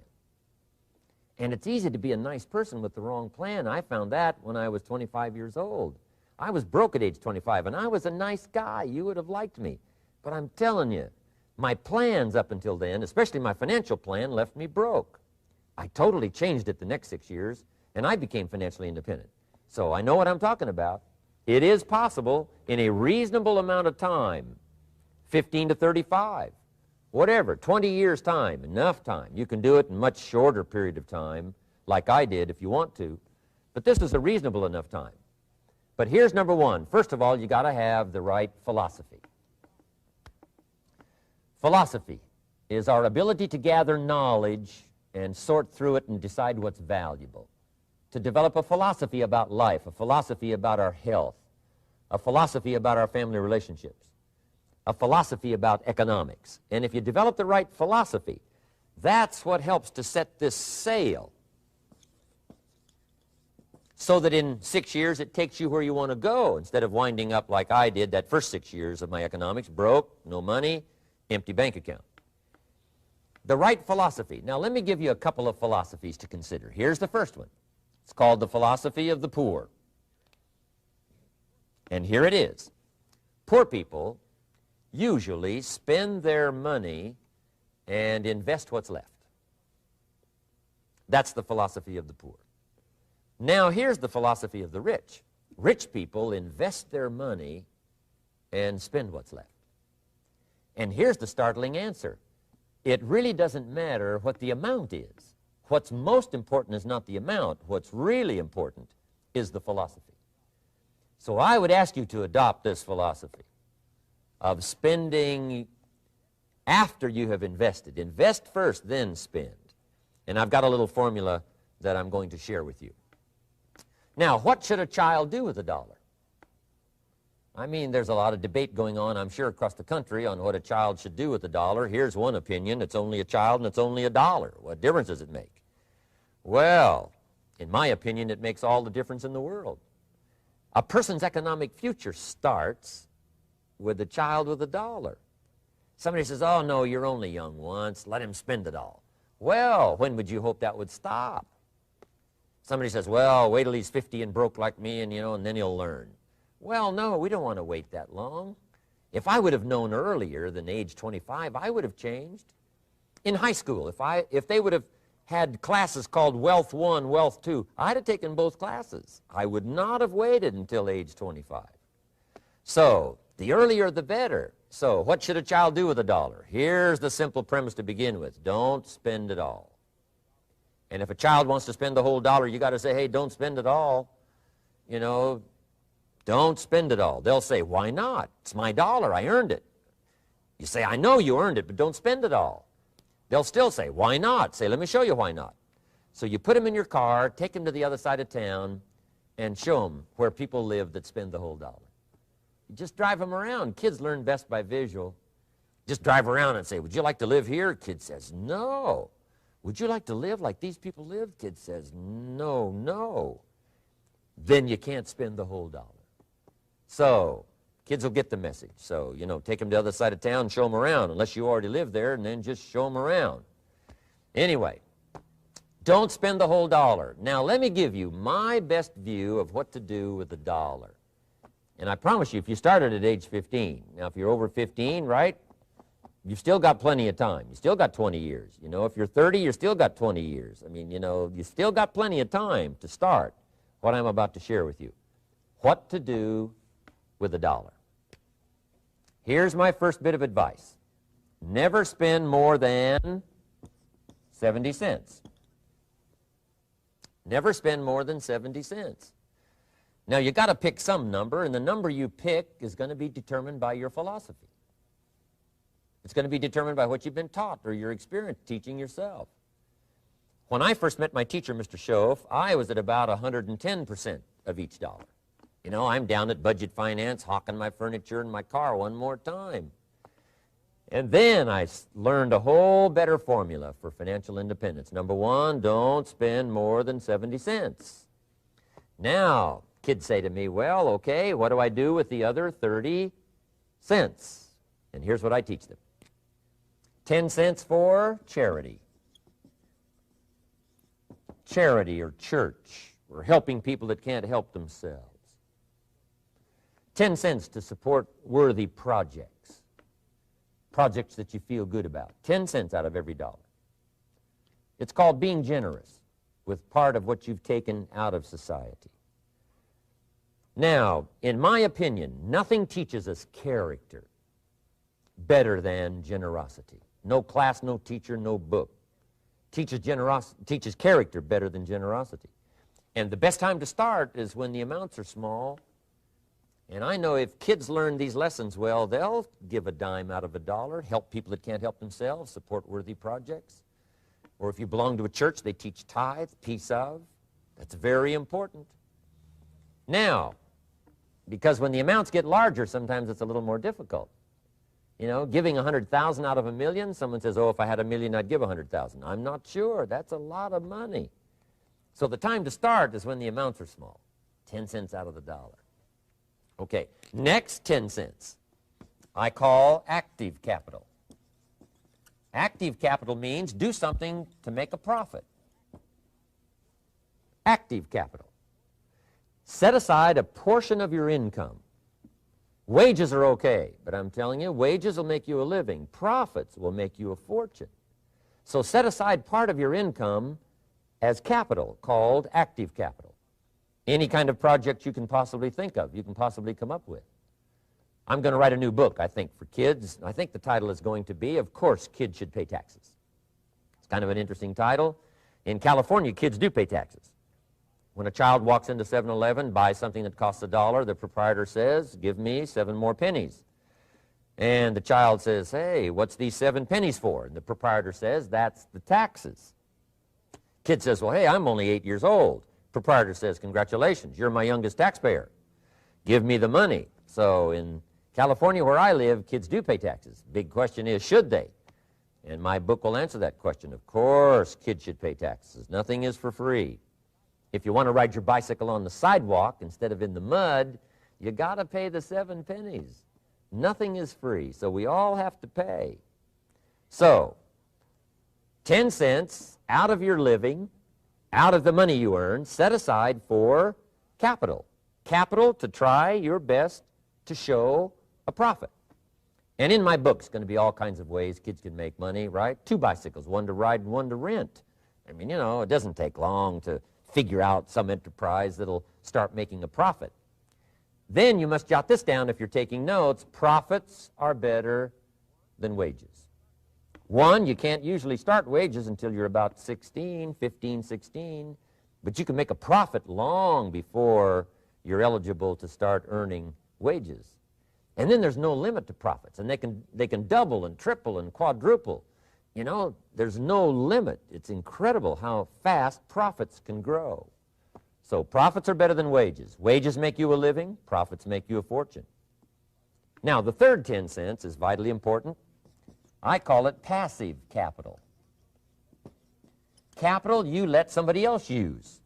[SPEAKER 1] And it's easy to be a nice person with the wrong plan. I found that when I was 25 years old. I was broke at age 25, and I was a nice guy. You would have liked me. But I'm telling you, my plans up until then, especially my financial plan, left me broke. I totally changed it the next 6 years, and I became financially independent. So I know what I'm talking about. It is possible in a reasonable amount of time, 15 to 35, whatever, 20 years' time, enough time. You can do it in a much shorter period of time, like I did if you want to. But this is a reasonable enough time. But here's number one. First of all, you got to have the right philosophy. Philosophy is our ability to gather knowledge and sort through it and decide what's valuable. To develop a philosophy about life, a philosophy about our health, a philosophy about our family relationships, a philosophy about economics. And if you develop the right philosophy, that's what helps to set this sail so that in 6 years it takes you where you want to go instead of winding up like I did that first 6 years of my economics, broke, no money, empty bank account. The right philosophy. Now let me give you a couple of philosophies to consider. Here's the first one. It's called the philosophy of the poor. And here it is. Poor people usually spend their money and invest what's left. That's the philosophy of the poor. Now here's the philosophy of the rich. Rich people invest their money and spend what's left. And here's the startling answer. It really doesn't matter what the amount is. What's most important is not the amount. What's really important is the philosophy. So I would ask you to adopt this philosophy of spending after you have invested. Invest first, then spend. And I've got a little formula that I'm going to share with you. Now, what should a child do with a dollar? I mean, there's a lot of debate going on, I'm sure, across the country on what a child should do with a dollar. Here's one opinion. It's only a child and it's only a dollar. What difference does it make? Well, in my opinion, it makes all the difference in the world. A person's economic future starts with a child with a dollar. Somebody says, oh, no, you're only young once. Let him spend it all. Well, when would you hope that would stop? Somebody says, well, wait till he's 50 and broke like me and, and then he'll learn. Well, no, we don't want to wait that long. If I would have known earlier than age 25, I would have changed. In high school, if they would have had classes called Wealth 1, Wealth 2, I'd have taken both classes. I would not have waited until age 25. So, the earlier the better. So, what should a child do with a dollar? Here's the simple premise to begin with. Don't spend it all. And if a child wants to spend the whole dollar, you got to say, hey, don't spend it all. Don't spend it all. They'll say, why not? It's my dollar. I earned it. You say, I know you earned it, but don't spend it all. They'll still say, why not? Say, let me show you why not. So you put them in your car, take them to the other side of town, and show them where people live that spend the whole dollar. You just drive them around. Kids learn best by visual. Just drive around and say, would you like to live here? Kid says, no. Would you like to live like these people live? Kid says, no, no. Then you can't spend the whole dollar. So, kids will get the message. So, take them to the other side of town and show them around, unless you already live there, and then just show them around. Anyway, don't spend the whole dollar. Now, let me give you my best view of what to do with the dollar. And I promise you, if you started at age 15, now if you're over 15, right, you've still got plenty of time. You still got 20 years. If you're 30, you've still got 20 years. I mean, you still got plenty of time to start what I'm about to share with you. What to do with a dollar. Here's my first bit of advice. Never spend more than 70 cents. Never spend more than 70 cents. Now, you got to pick some number, and the number you pick is going to be determined by your philosophy. It's going to be determined by what you've been taught or your experience teaching yourself. When I first met my teacher, Mr. Schoaf, I was at about 110% of each dollar. I'm down at budget finance, hawking my furniture and my car one more time. And then I learned a whole better formula for financial independence. Number one, don't spend more than 70 cents. Now, kids say to me, well, okay, what do I do with the other 30 cents? And here's what I teach them. 10 cents for charity. Charity or church, or helping people that can't help themselves. 10 cents to support worthy projects, projects that you feel good about. 10 cents out of every dollar. It's called being generous with part of what you've taken out of society. Now, in my opinion, nothing teaches us character better than generosity. No class, no teacher, no book teaches character better than generosity. And the best time to start is when the amounts are small And I know if kids learn these lessons well, they'll give a dime out of a dollar, help people that can't help themselves, support worthy projects. Or if you belong to a church, they teach tithe, piece of. That's very important. Now, because when the amounts get larger, sometimes it's a little more difficult. You know, giving 100,000 out of a million, someone says, oh, if I had a million, I'd give 100,000. I'm not sure. That's a lot of money. So the time to start is when the amounts are small, 10 cents out of the dollar. Okay, next 10 cents I call active capital. Active capital means do something to make a profit. Active capital. Set aside a portion of your income. Wages are okay, but I'm telling you, wages will make you a living. Profits will make you a fortune. So set aside part of your income as capital, called active capital. Any kind of project you can possibly think of, you can possibly come up with. I'm going to write a new book, I think, for kids. I think the title is going to be, Of Course Kids Should Pay Taxes. It's kind of an interesting title. In California, kids do pay taxes. When a child walks into 7-Eleven, buys something that costs $1, the proprietor says, give me 7 more pennies. And the child says, hey, what's these 7 pennies for? And the proprietor says, that's the taxes. Kid says, well, hey, I'm only 8 years old. Proprietor says, congratulations, you're my youngest taxpayer. Give me the money. So in California, where I live, kids do pay taxes. Big question is, should they? And my book will answer that question. Of course, kids should pay taxes. Nothing is for free. If you want to ride your bicycle on the sidewalk instead of in the mud, you got to pay the 7 pennies. Nothing is free, so we all have to pay. So, 10 cents out of your living, out of the money you earn, set aside for capital. Capital to try your best to show a profit. And in my book, it's going to be all kinds of ways kids can make money, right? 2 bicycles, one to ride and one to rent. I mean, you know, it doesn't take long to figure out some enterprise that'll start making a profit. Then you must jot this down if you're taking notes. Profits are better than wages. 1, you can't usually start wages until you're about 16, 15, 16, but you can make a profit long before you're eligible to start earning wages. And then there's no limit to profits, and they can double and triple and quadruple. You know, there's no limit. It's incredible how fast profits can grow. So profits are better than wages. Wages make you a living. Profits make you a fortune. Now, the third 10 cents is vitally important. I call it passive capital. Capital you let somebody else use.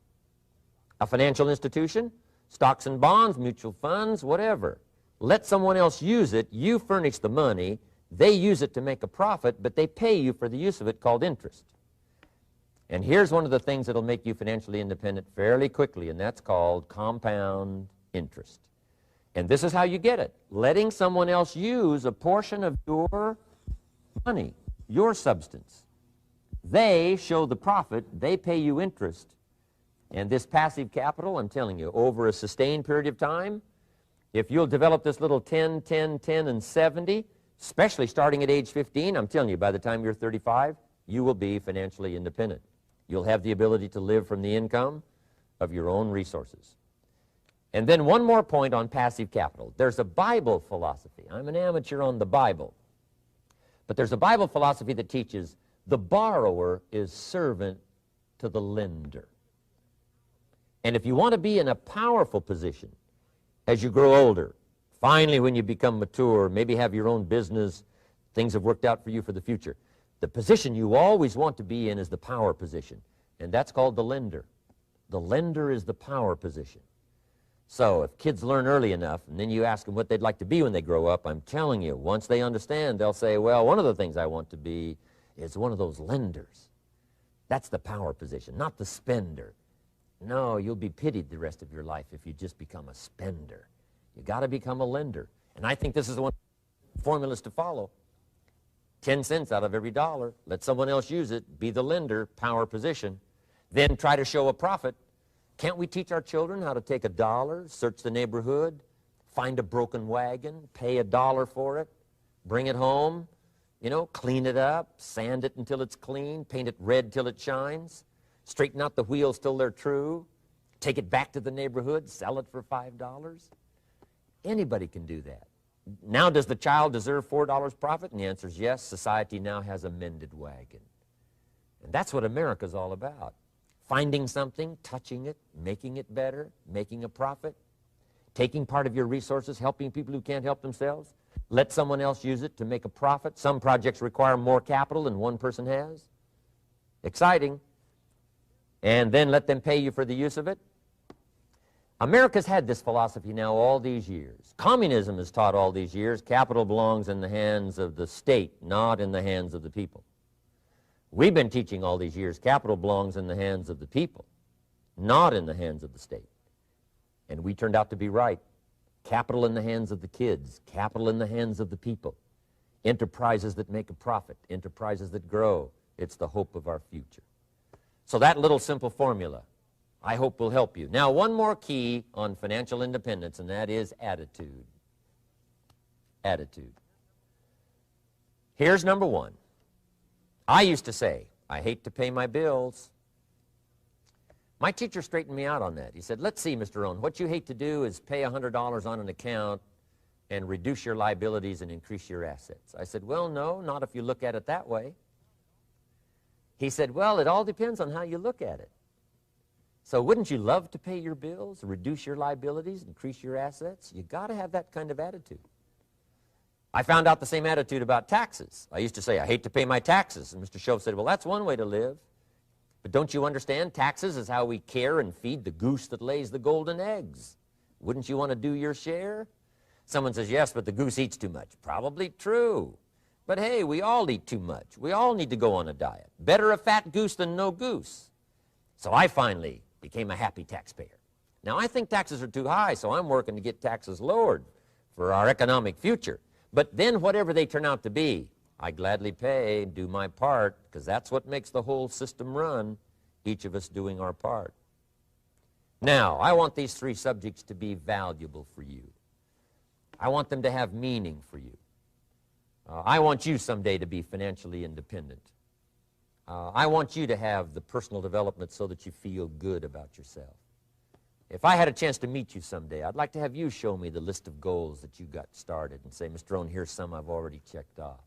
[SPEAKER 1] A financial institution, stocks and bonds, mutual funds, whatever. Let someone else use it. You furnish the money. They use it to make a profit, but they pay you for the use of it, called interest. And here's one of the things that'll make you financially independent fairly quickly, and that's called compound interest. And this is how you get it. Letting someone else use a portion of your money, your substance. They show the profit, they pay you interest. And this passive capital, I'm telling you, over a sustained period of time, if you'll develop this little 10, 10, 10, and 70, especially starting at age 15, I'm telling you, by the time you're 35, you will be financially independent. You'll have the ability to live from the income of your own resources. And then one more point on passive capital. There's a Bible philosophy. I'm an amateur on the Bible. But there's a Bible philosophy that teaches the borrower is servant to the lender. And if you want to be in a powerful position as you grow older, finally when you become mature, maybe have your own business, things have worked out for you for the future, the position you always want to be in is the power position, and that's called the lender. The lender is the power position. So if kids learn early enough, and then you ask them what they'd like to be when they grow up, I'm telling you, once they understand, they'll say, well, one of the things I want to be is one of those lenders. That's the power position, not the spender. No, you'll be pitied the rest of your life if you just become a spender. You got to become a lender. And I think this is one of the formulas to follow. 10 cents out of every dollar. Let someone else use it. Be the lender, power position. Then try to show a profit. Can't we teach our children how to take $1, search the neighborhood, find a broken wagon, pay $1 for it, bring it home, you know, clean it up, sand it until it's clean, paint it red till it shines, straighten out the wheels till they're true, take it back to the neighborhood, sell it for $5? Anybody can do that. Now, does the child deserve $4 profit? And the answer is yes. Society now has a mended wagon. And that's what America's all about. Finding something, touching it, making it better, making a profit, taking part of your resources, helping people who can't help themselves. Let someone else use it to make a profit. Some projects require more capital than one person has. Exciting. And then let them pay you for the use of it. America's had this philosophy now all these years. Communism has taught all these years capital belongs in the hands of the state, not in the hands of the people. We've been teaching all these years capital belongs in the hands of the people, not in the hands of the state. And we turned out to be right. Capital in the hands of the kids, capital in the hands of the people. Enterprises that make a profit, enterprises that grow. It's the hope of our future. So that little simple formula, I hope, will help you. Now, one more key on financial independence, and that is attitude. Attitude. Here's number one. I used to say, I hate to pay my bills. My teacher straightened me out on that. He said, let's see, Mr. Rohn, what you hate to do is pay $100 on an account and reduce your liabilities and increase your assets. I said, well, no, not if you look at it that way. He said, well, it all depends on how you look at it. So wouldn't you love to pay your bills, reduce your liabilities, increase your assets? You got to have that kind of attitude. I found out the same attitude about taxes. I used to say, I hate to pay my taxes. And Mr. Shove said, well, that's one way to live. But don't you understand? Taxes is how we care and feed the goose that lays the golden eggs. Wouldn't you want to do your share? Someone says, yes, but the goose eats too much. Probably true. But hey, we all eat too much. We all need to go on a diet. Better a fat goose than no goose. So I finally became a happy taxpayer. Now, I think taxes are too high, so I'm working to get taxes lowered for our economic future. But then whatever they turn out to be, I gladly pay, do my part, because that's what makes the whole system run, each of us doing our part. Now, I want these three subjects to be valuable for you. I want them to have meaning for you. I want you someday to be financially independent. I want you to have the personal development so that you feel good about yourself. If I had a chance to meet you someday, I'd like to have you show me the list of goals that you got started and say, Mr. Rohn, here's some I've already checked off.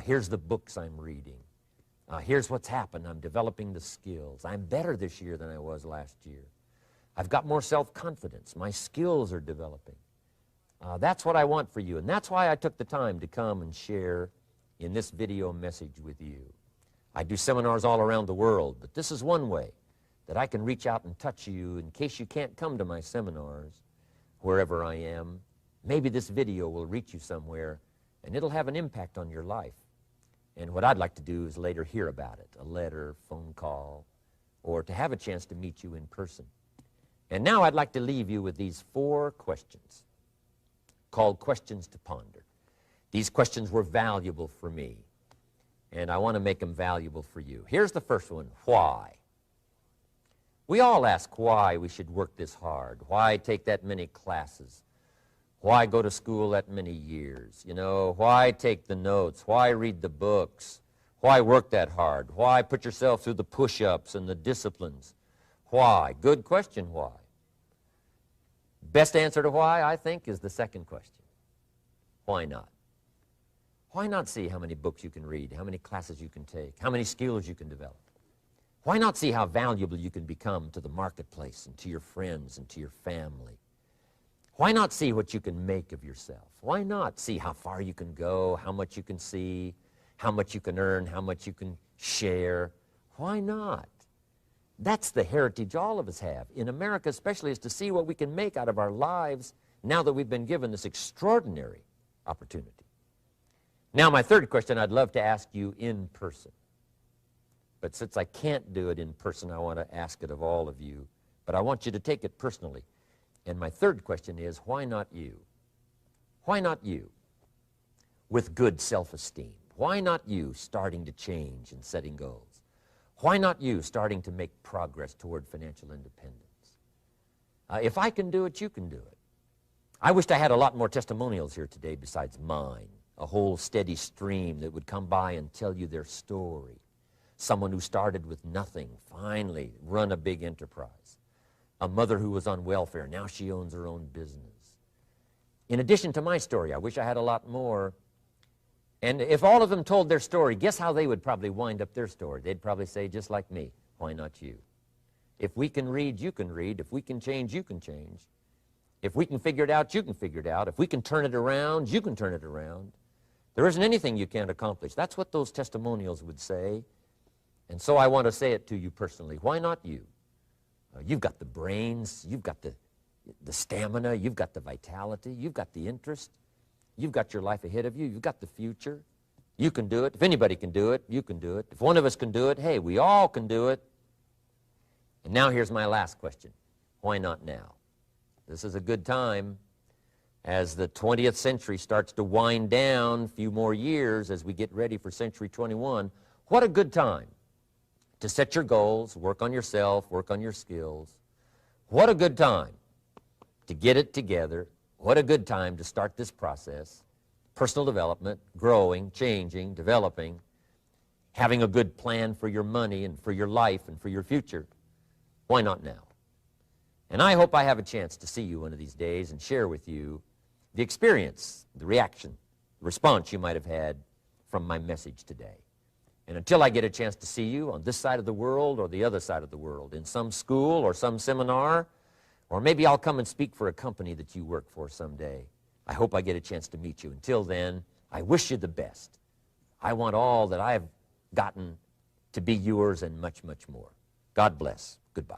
[SPEAKER 1] Here's the books I'm reading. Here's what's happened. I'm developing the skills. I'm better this year than I was last year. I've got more self-confidence. My skills are developing. That's what I want for you, and that's why I took the time to come and share in this video message with you. I do seminars all around the world, but this is one way that I can reach out and touch you in case you can't come to my seminars, wherever I am. Maybe this video will reach you somewhere, and it'll have an impact on your life. And what I'd like to do is later hear about it, a letter, phone call, or to have a chance to meet you in person. And now I'd like to leave you with these 4 questions called questions to ponder. These questions were valuable for me, and I want to make them valuable for you. Here's the first one, why? We all ask why we should work this hard, why take that many classes, why go to school that many years, you know, why take the notes, why read the books, why work that hard, why put yourself through the push-ups and the disciplines, why? Good question, why? Best answer to why, I think, is the second question. Why not? Why not see how many books you can read, how many classes you can take, how many skills you can develop? Why not see how valuable you can become to the marketplace and to your friends and to your family? Why not see what you can make of yourself? Why not see how far you can go, how much you can see, how much you can earn, how much you can share? Why not? That's the heritage all of us have, in America especially, is to see what we can make out of our lives now that we've been given this extraordinary opportunity. Now, my third question I'd love to ask you in person. But since I can't do it in person, I want to ask it of all of you. But I want you to take it personally. And my third question is, why not you? Why not you with good self-esteem? Why not you starting to change and setting goals? Why not you starting to make progress toward financial independence? If I can do it, you can do it. I wished I had a lot more testimonials here today besides mine, a whole steady stream that would come by and tell you their story. Someone who started with nothing, finally run a big enterprise. A mother who was on welfare, now she owns her own business. in addition to my story. I wish I had a lot more. And if all of them told their story, guess how they would probably wind up their story? They'd probably say, just like me, why not you? If we can read, you can read. If we can change, you can change. If we can figure it out, you can figure it out. If we can turn it around, you can turn it around. There isn't anything you can't accomplish. That's what those testimonials would say. And so I want to say it to you personally. Why not you? You've got the brains. You've got the stamina. You've got the vitality. You've got the interest. You've got your life ahead of you. You've got the future. You can do it. If anybody can do it, you can do it. If one of us can do it, hey, we all can do it. And now here's my last question. Why not now? This is a good time as the 20th century starts to wind down, a few more years as we get ready for century 21. What a good time to set your goals, work on yourself, work on your skills. What a good time to get it together. What a good time to start this process. Personal development, growing, changing, developing, having a good plan for your money and for your life and for your future. Why not now? And I hope I have a chance to see you one of these days and share with you the experience, the reaction, the response you might have had from my message today. And until I get a chance to see you on this side of the world or the other side of the world, in some school or some seminar, or maybe I'll come and speak for a company that you work for someday, I hope I get a chance to meet you. Until then, I wish you the best. I want all that I have gotten to be yours and much, much more. God bless. Goodbye.